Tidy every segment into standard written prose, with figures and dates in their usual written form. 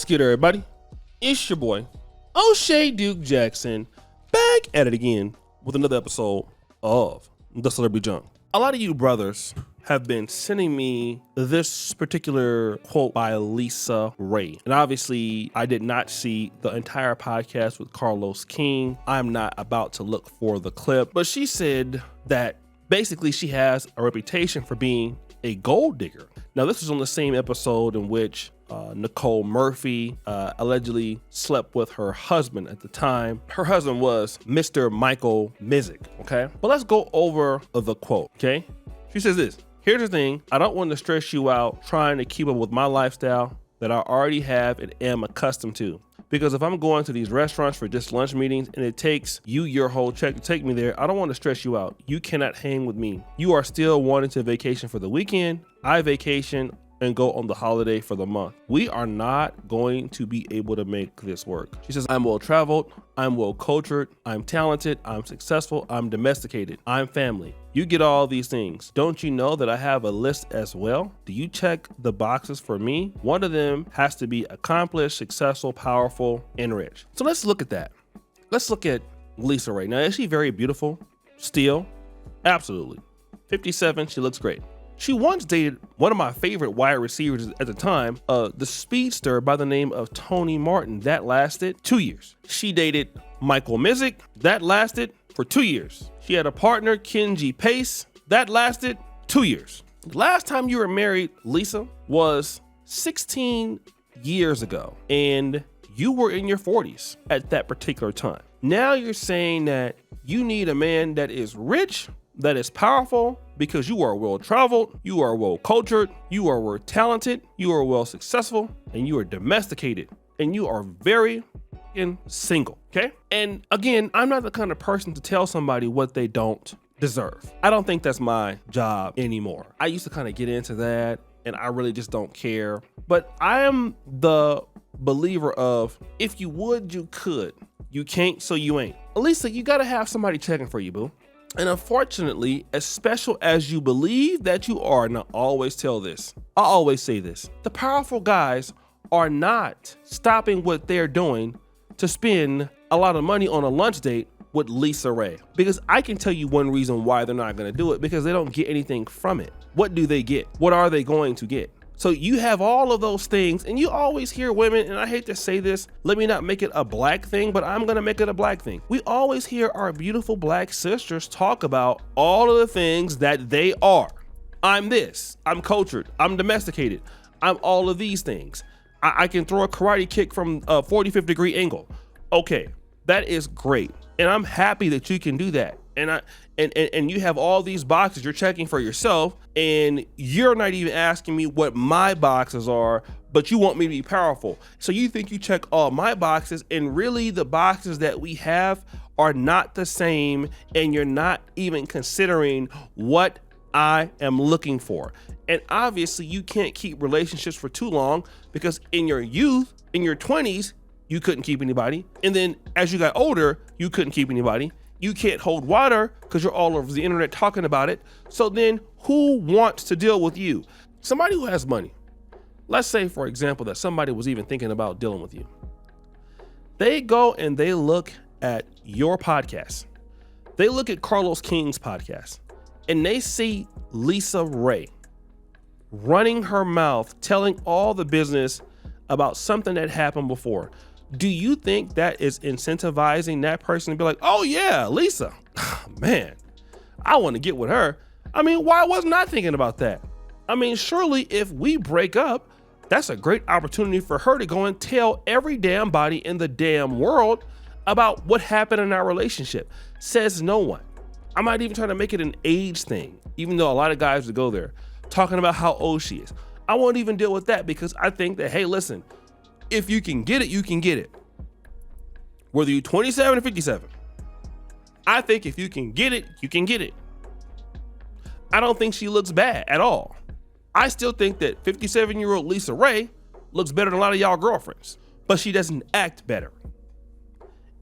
What's good, everybody? It's your boy, O'Shea Duke Jackson, back at it again with another episode of The Celebrity Junk. A lot of you brothers have been sending me this particular quote by LisaRaye. And obviously, I did not see the entire podcast with Carlos King. I'm not about to look for the clip, but she said that basically she has a reputation for being a gold digger. Now, this was on the same episode in which Nicole Murphy allegedly slept with her husband at the time. Her husband was Mr. Michael Mizik, okay? But let's go over the quote, okay? She says this: here's the thing, I don't want to stress you out trying to keep up with my lifestyle that I already have and am accustomed to. Because if I'm going to these restaurants for just lunch meetings and it takes you your whole check to take me there, I don't want to stress you out. You cannot hang with me. You are still wanting to vacation for the weekend. I vacation and go on the holiday for the month. We are not going to be able to make this work. She says, I'm well traveled, I'm well cultured, I'm talented, I'm successful, I'm domesticated, I'm family. You get all these things. Don't you know that I have a list as well? Do you check the boxes for me? One of them has to be accomplished, successful, powerful, and rich. So let's look at that. Let's look at LisaRaye. Now, is she very beautiful? Still? Absolutely. 57, she looks great. She once dated one of my favorite wide receivers at the time, the speedster by the name of Tony Martin. That lasted 2 years. She dated Michael Mizik. That lasted for 2 years. She had a partner, Kenji Pace. That lasted 2 years. The last time you were married, Lisa, was 16 years ago, and you were in your 40s at that particular time. Now you're saying that you need a man that is rich, that is powerful, because you are well traveled, you are well cultured, you are well talented, you are well successful, and you are domesticated, and you are very single, okay? And again, I'm not the kind of person to tell somebody what they don't deserve. I don't think that's my job anymore. I used to kind of get into that, and I really just don't care. But I am the believer of, if you would, you could. You can't, so you ain't. Lisa, you gotta have somebody checking for you, boo. And unfortunately, as special as you believe that you are, and I always tell this, I always say this, the powerful guys are not stopping what they're doing to spend a lot of money on a lunch date with LisaRaye. Because I can tell you one reason why they're not gonna do it, because they don't get anything from it. What do they get? What are they going to get? So you have all of those things, and you always hear women, and I hate to say this, let me not make it a black thing, but I'm gonna make it a black thing. We always hear our beautiful black sisters talk about all of the things that they are. I'm this, I'm cultured, I'm domesticated, I'm all of these things. I can throw a karate kick from a 45th degree angle. Okay, that is great. And I'm happy that you can do that. And you have all these boxes you're checking for yourself, and you're not even asking me what my boxes are, but you want me to be powerful. So you think you check all my boxes, and really the boxes that we have are not the same, and you're not even considering what I am looking for. And obviously you can't keep relationships for too long, because in your youth, in your 20s, you couldn't keep anybody. And then as you got older, you couldn't keep anybody. You can't hold water because you're all over the internet talking about it. So then who wants to deal with you? Somebody who has money. Let's say, for example, that somebody was even thinking about dealing with you. They go and they look at your podcast. They look at Carlos King's podcast, and they see LisaRaye running her mouth, telling all the business about something that happened before. Do you think that is incentivizing that person to be like, oh yeah, Lisa, man, I want to get with her? I mean, why wasn't I thinking about that? I mean, surely if we break up, that's a great opportunity for her to go and tell every damn body in the damn world about what happened in our relationship. Says no one. I'm not even trying to make it an age thing, even though a lot of guys would go there talking about how old she is. I won't even deal with that, because I think that, hey, listen, if you can get it, you can get it. Whether you're 27 or 57. I think if you can get it, you can get it. I don't think she looks bad at all. I still think that 57-year-old LisaRaye looks better than a lot of y'all girlfriends, but she doesn't act better.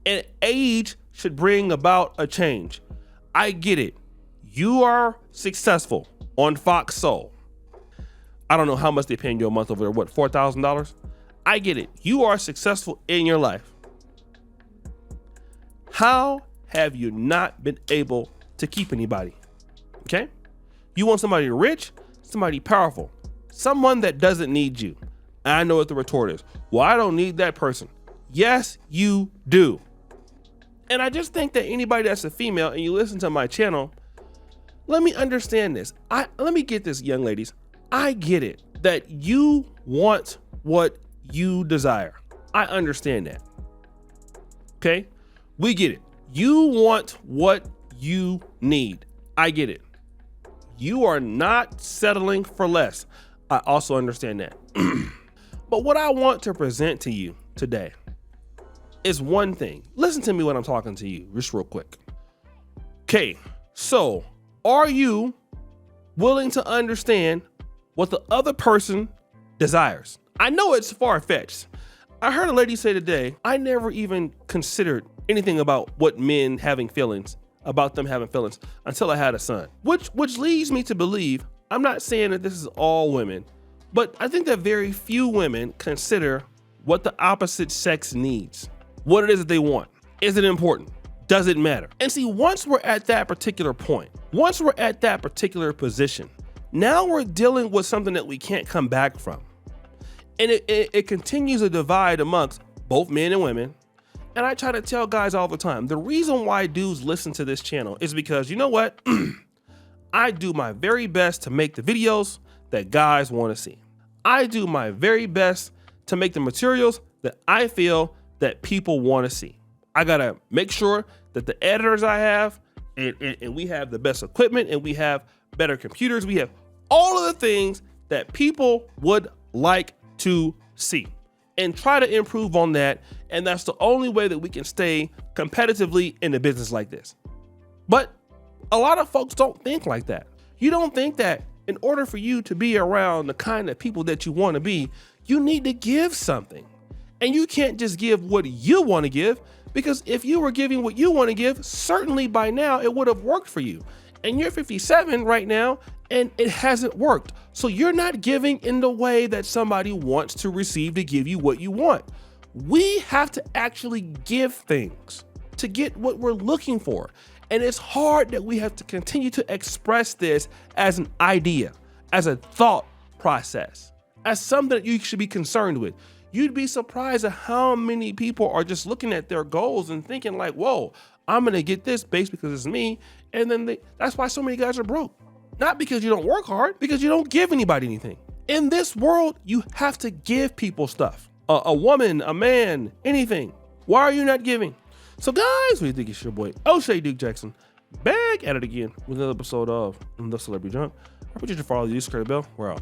And age should bring about a change. I get it. You are successful on Fox Soul. I don't know how much they paying you a month over there. What, $4,000? I get it. You are successful in your life. How have you not been able to keep anybody? Okay? You want somebody rich, somebody powerful, someone that doesn't need you. I know what the retort is. Well, I don't need that person. Yes, you do. And I just think that anybody that's a female and you listen to my channel, let me understand this. Let me get this, young ladies. I get it that you want what you desire. I understand that. Okay? We get it. You want what you need. I get it. You are not settling for less. I also understand that. But what I want to present to you today is one thing. Listen to me when I'm talking to you, just real quick. Okay, so are you willing to understand what the other person desires? I know it's far-fetched. I heard a lady say today, I never even considered anything about what men having feelings, about them having feelings until I had a son, which leads me to believe, I'm not saying that this is all women, but I think that very few women consider what the opposite sex needs, what it is that they want. Is it important? Does it matter? And see, once we're at that particular point, once we're at that particular position, now we're dealing with something that we can't come back from. And it continues a divide amongst both men and women. And I try to tell guys all the time, the reason why dudes listen to this channel is because, you know what? I do my very best to make the videos that guys want to see. I do my very best to make the materials that I feel that people want to see. I got to make sure that the editors I have, and we have the best equipment, and we have better computers. We have all of the things that people would like to see, and try to improve on that. And that's the only way that we can stay competitively in a business like this. But a lot of folks don't think like that. You don't think that in order for you to be around the kind of people that you want to be, you need to give something. And you can't just give what you want to give, because if you were giving what you want to give, certainly by now it would have worked for you. And you're 57 right now, and it hasn't worked. So you're not giving in the way that somebody wants to receive to give you what you want. We have to actually give things to get what we're looking for. And it's hard that we have to continue to express this as an idea, as a thought process, as something that you should be concerned with. You'd be surprised at how many people are just looking at their goals and thinking like, whoa, I'm gonna get this based because it's me. And then that's why so many guys are broke. Not because you don't work hard, because you don't give anybody anything. In this world, you have to give people stuff. A woman, a man, anything. Why are you not giving? So guys, we think it's your boy, O'Shea Duke Jackson, back at it again with another episode of The Celebrity Junk. I appreciate you for all of you. Subscribe to the bell. We're out.